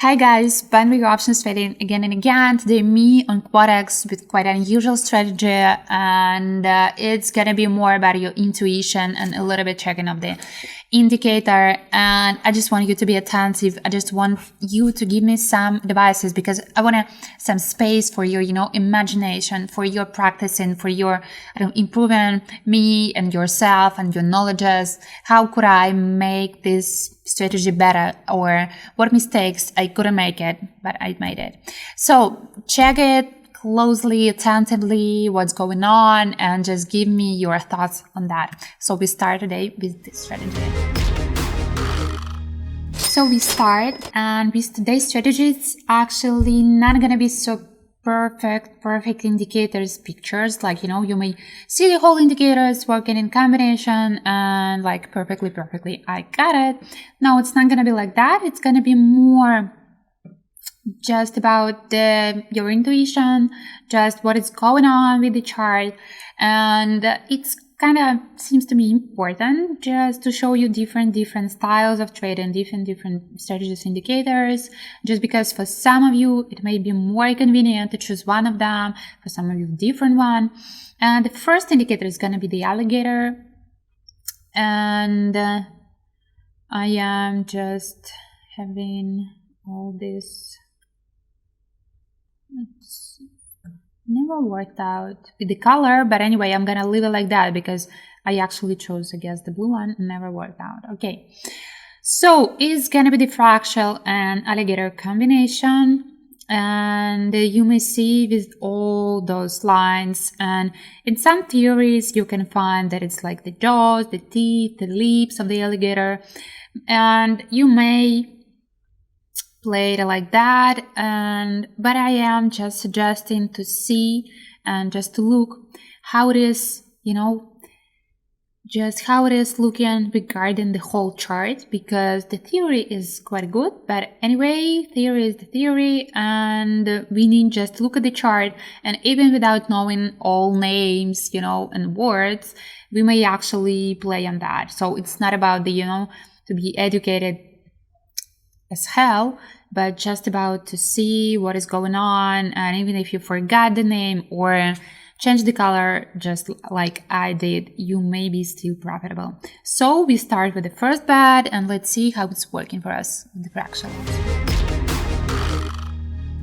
Hi guys, binary options trading again and again. Today me on Quotex with quite an unusual strategy, and it's gonna be more about your intuition and a little bit checking of the indicator. And I just want you to be attentive. I just want you to give me some devices because I want some space for your, imagination, for your practicing, for your improving me and yourself and your knowledges. How could I make this strategy better, or what mistakes I couldn't make it, but I made it. So check it closely, attentively, what's going on, and just give me your thoughts on that. So we start today with this strategy. So we start, and with today's strategy, it's actually not gonna be so perfect indicators pictures, like you may see the whole indicators working in combination and like perfectly I got it. No, it's not gonna be like that. It's gonna be more just about your intuition, just what is going on with the chart, and it's kind of seems to be important just to show you different styles of trading, different strategies, indicators, just because for some of you it may be more convenient to choose one of them, for some of you different one. And the first indicator is going to be the alligator, and I am just having all this. It's never worked out with the color, but anyway, I'm gonna leave it like that because I actually chose, I guess, the blue one. Never worked out. Okay, so it's gonna be the fractal and alligator combination, and you may see with all those lines, and in some theories you can find that it's like the jaws, the teeth, the lips of the alligator, and you may play it like that, but I am just suggesting to see and just to look how it is, just how it is looking regarding the whole chart, because the theory is quite good, but anyway, theory is the theory, and we need just to look at the chart, and even without knowing all names, and words, we may actually play on that. So it's not about the, to be educated as hell, but just about to see what is going on, and even if you forgot the name or change the color just like I did, you may be still profitable. So we start with the first bet, and let's see how it's working for us with the fractal.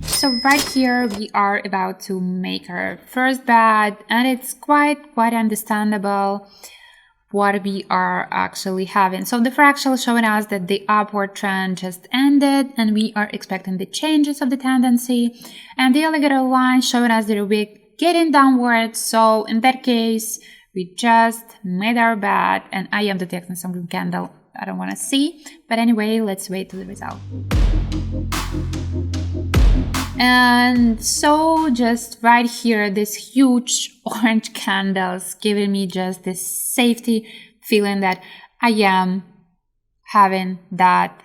So right here we are about to make our first bet, and it's quite understandable what we are actually having. So the fractal showing us that the upward trend just ended, and we are expecting the changes of the tendency, and the alligator line showing us that we're getting downwards. So in that case, we just made our bet, and I am detecting some green candle I don't want to see, but anyway, let's wait to the result. And so just right here, this huge orange candles giving me just this safety feeling that I am having that,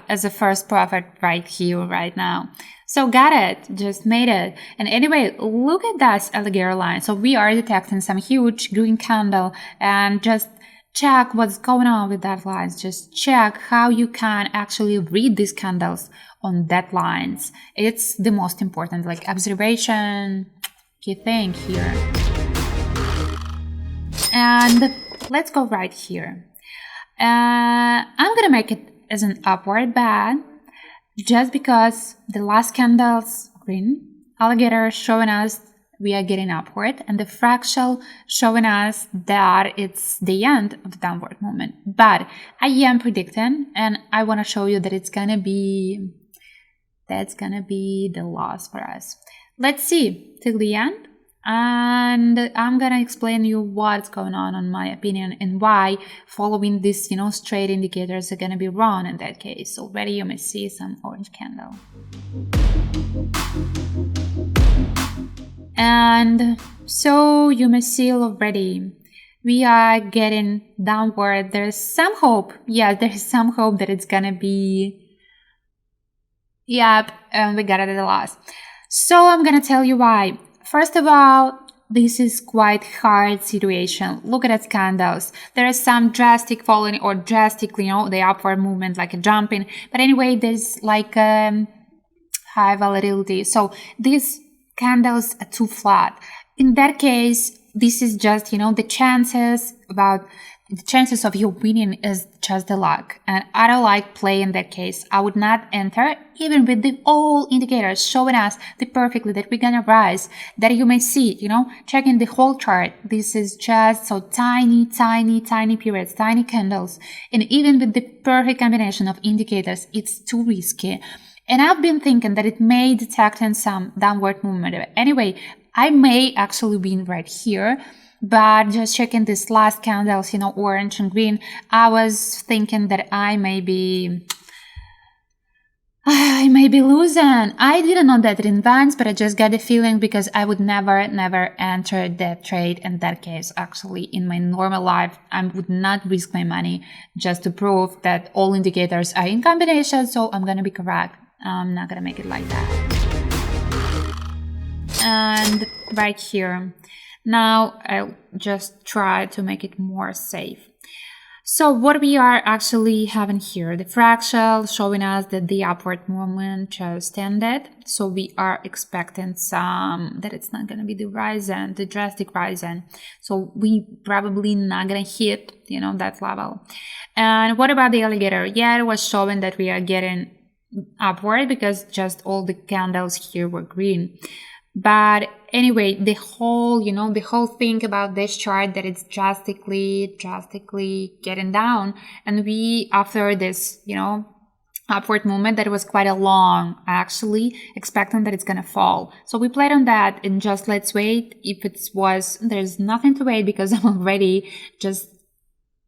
as a first profit right here, right now. So got it, just made it. And anyway, look at that alligator line. So we are detecting some huge green candle, and just check what's going on with that lines. Just check how you can actually read these candles on that lines. It's the most important, like, observation, key thing here. And let's go right here. I'm gonna make it as an upward bet, just because the last candle's green, alligator showing us we are getting upward, and the fractal showing us that it's the end of the downward movement. But I am predicting, and I want to show you that that's gonna be the loss for us. Let's see till the end, and I'm gonna explain you what's going on in my opinion, and why following these straight indicators are gonna be wrong in that case. Already you may see some orange candle. And so you may see already we are getting downward. There's some hope. Yeah, there's some hope that it's gonna be, and we got it at the last. So I'm gonna tell you why. First of all, this is quite hard situation. Look at that candles. There is some drastic falling or drastic, the upward movement, like a jumping. But anyway, there's like high volatility. So these candles are too flat. In that case, this is just, the chances of you winning is just the luck. And I don't like play in that case. I would not enter even with the all indicators showing us perfectly that we're gonna rise, that you may see, checking the whole chart. This is just so tiny periods, tiny candles. And even with the perfect combination of indicators, it's too risky. And I've been thinking that it may detect in some downward movement. Anyway, I may actually win right here. But just checking these last candles, orange and green, I was thinking that I may be losing. I didn't know that in advance, but I just got the feeling because I would never enter that trade. In that case, actually, in my normal life, I would not risk my money just to prove that all indicators are in combination. So I'm going to be correct. I'm not going to make it like that. And right here. Now I'll just try to make it more safe. So what we are actually having here, the fractal showing us that the upward movement just ended. So we are expecting that it's not going to be the drastic rising. So we probably not going to hit, that level. And what about the alligator? Yeah, it was showing that we are getting upward because just all the candles here were green. But anyway, the whole thing about this chart that it's drastically getting down. And we, after this, upward movement that was quite a long, actually expecting that it's going to fall. So we played on that and just let's wait. If there's nothing to wait because I'm already just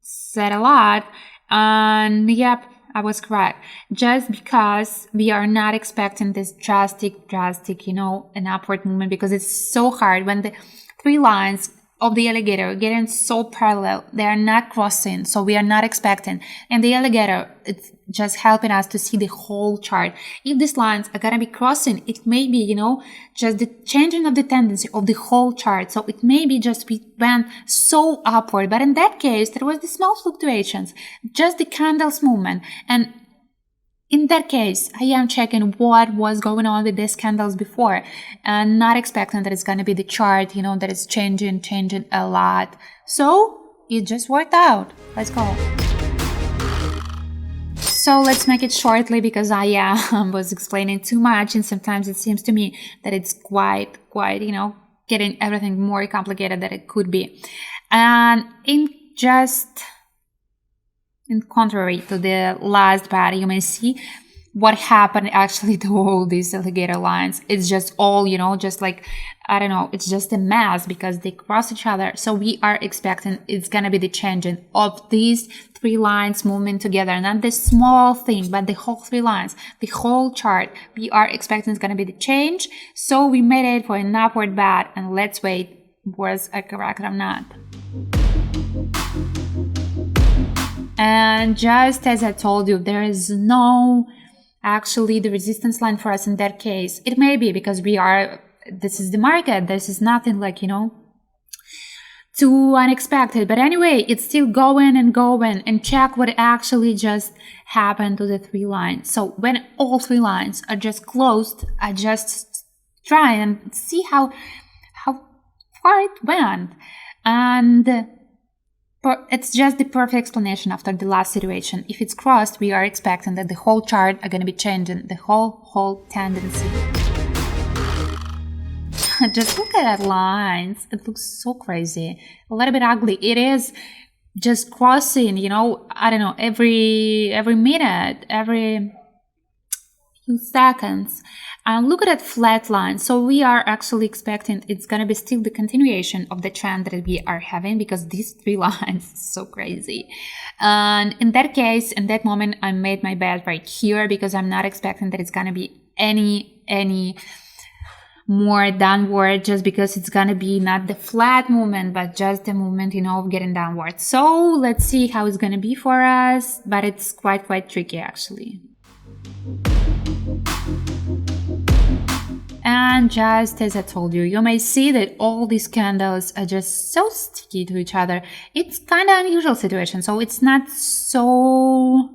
said a lot. And yep. I was correct. Just because we are not expecting this drastic, an upward movement because it's so hard when the three lines of the alligator are getting so parallel. They are not crossing, so we are not expecting. And the alligator, it's just helping us to see the whole chart. If these lines are going to be crossing, it may be, just the changing of the tendency of the whole chart. So it may be just we went so upward. But in that case, there was the small fluctuations, just the candles movement. And in that case, I am checking what was going on with these candles before and not expecting that it's going to be the chart, that is changing a lot. So it just worked out. Let's go. So let's make it shortly because I was explaining too much and sometimes it seems to me that it's quite, getting everything more complicated than it could be. And in contrary to the last part, you may see what happened actually to all these alligator lines. It's just all, just like, I don't know, it's just a mess because they cross each other. So we are expecting it's going to be the changing of these three lines moving together. Not this small thing, but the whole three lines, the whole chart. We are expecting it's going to be the change. So we made it for an upward bat and let's wait, was I correct or not? And just as I told you, there is no actually the resistance line for us in that case. It may be because this is the market. This is nothing like, too unexpected. But anyway, it's still going and check what actually just happened to the three lines. So when all three lines are just closed, I just try and see how far it went. And it's just the perfect explanation after the last situation. If it's crossed, we are expecting that the whole chart are going to be changing, the whole tendency. Just look at that lines. It looks so crazy. A little bit ugly. It is just crossing, I don't know, every minute, every few seconds. And look at that flat line. So we are actually expecting it's going to be still the continuation of the trend that we are having because these three lines is so crazy. And in that case, in that moment, I made my bet right here because I'm not expecting that it's going to be any more downward just because it's going to be not the flat movement, but just the movement, of getting downward. So let's see how it's going to be for us. But it's quite tricky actually. And just as I told you, you may see that all these candles are just so sticky to each other. It's kind of unusual situation, so it's not so...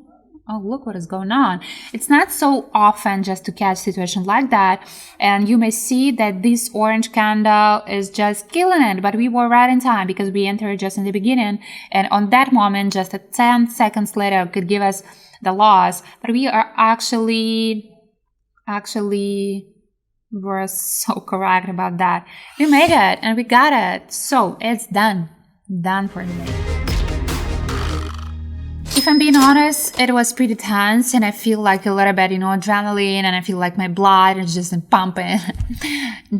Oh, look what is going on. It's not so often just to catch situation like that. And you may see that this orange candle is just killing it. But we were right in time because we entered just in the beginning. And on that moment, just 10 seconds later could give us the loss. But we are actually were so correct about that. We made it and we got it. So it's done. Done for me. If I'm being honest, it was pretty tense and I feel like a little bit, adrenaline, and I feel like my blood is just pumping.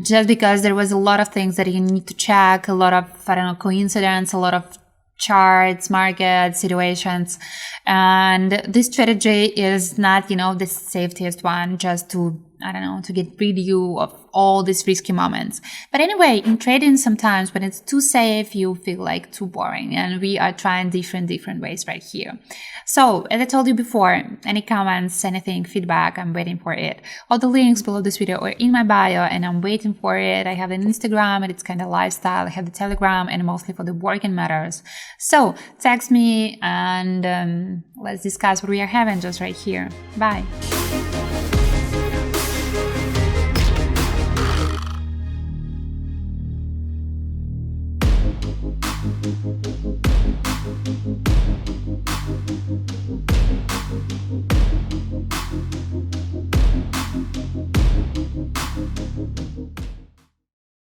Just because there was a lot of things that you need to check, a lot of, coincidence, a lot of charts, markets, situations. And this strategy is not, the safest one just to, to get rid of all these risky moments. But anyway, in trading, sometimes when it's too safe, you feel like too boring. And we are trying different ways right here. So, as I told you before, any comments, anything, feedback, I'm waiting for it. All the links below this video are in my bio and I'm waiting for it. I have an Instagram and it's kind of lifestyle. I have the Telegram and mostly for the working matters. So, text me and let's discuss what we are having just right here. Bye.